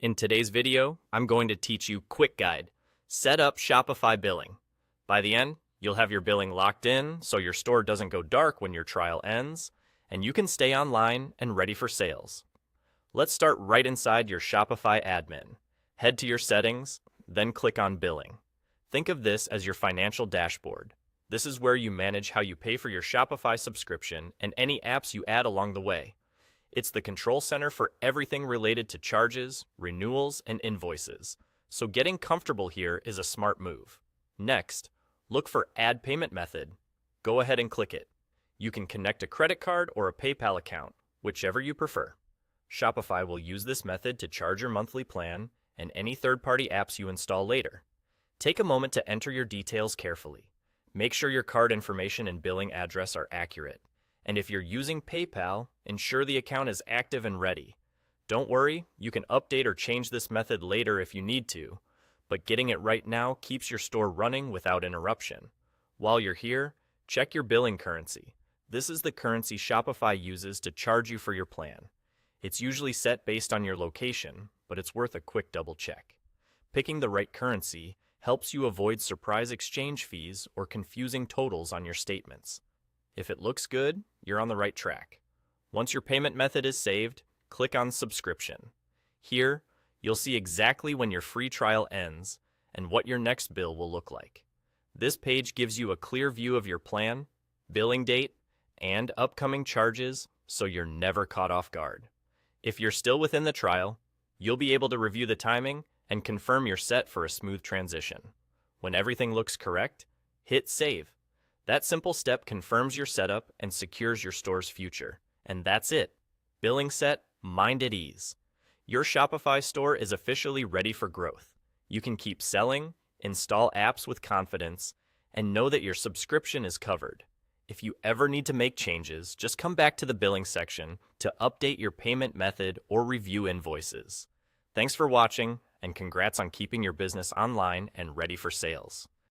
In today's video, I'm going to teach you Quick Guide, set up Shopify billing. By the end, you'll have your billing locked in so your store doesn't go dark when your trial ends, and you can stay online and ready for sales. Let's start right inside your Shopify admin. Head to your settings, then click on Billing. Think of this as your financial dashboard. This is where you manage how you pay for your Shopify subscription and any apps you add along the way. It's the control center for everything related to charges, renewals, and invoices, so getting comfortable here is a smart move. Next, look for Add Payment Method. Go ahead and click it. You can connect a credit card or a PayPal account, whichever you prefer. Shopify will use this method to charge your monthly plan and any third-party apps you install later. Take a moment to enter your details carefully. Make sure your card information and billing address are accurate. And if you're using PayPal, ensure the account is active and ready. Don't worry, you can update or change this method later if you need to, but getting it right now keeps your store running without interruption. While you're here, check your billing currency. This is the currency Shopify uses to charge you for your plan. It's usually set based on your location, but it's worth a quick double check. Picking the right currency helps you avoid surprise exchange fees or confusing totals on your statements. If it looks good, you're on the right track. Once your payment method is saved, click on Subscription. Here, you'll see exactly when your free trial ends and what your next bill will look like. This page gives you a clear view of your plan, billing date, and upcoming charges, so you're never caught off guard. If you're still within the trial, you'll be able to review the timing and confirm you're set for a smooth transition. When everything looks correct, hit Save. That simple step confirms your setup and secures your store's future. And that's it. Billing set, mind at ease. Your Shopify store is officially ready for growth. You can keep selling, install apps with confidence, and know that your subscription is covered. If you ever need to make changes, just come back to the billing section to update your payment method or review invoices. Thanks for watching, and congrats on keeping your business online and ready for sales.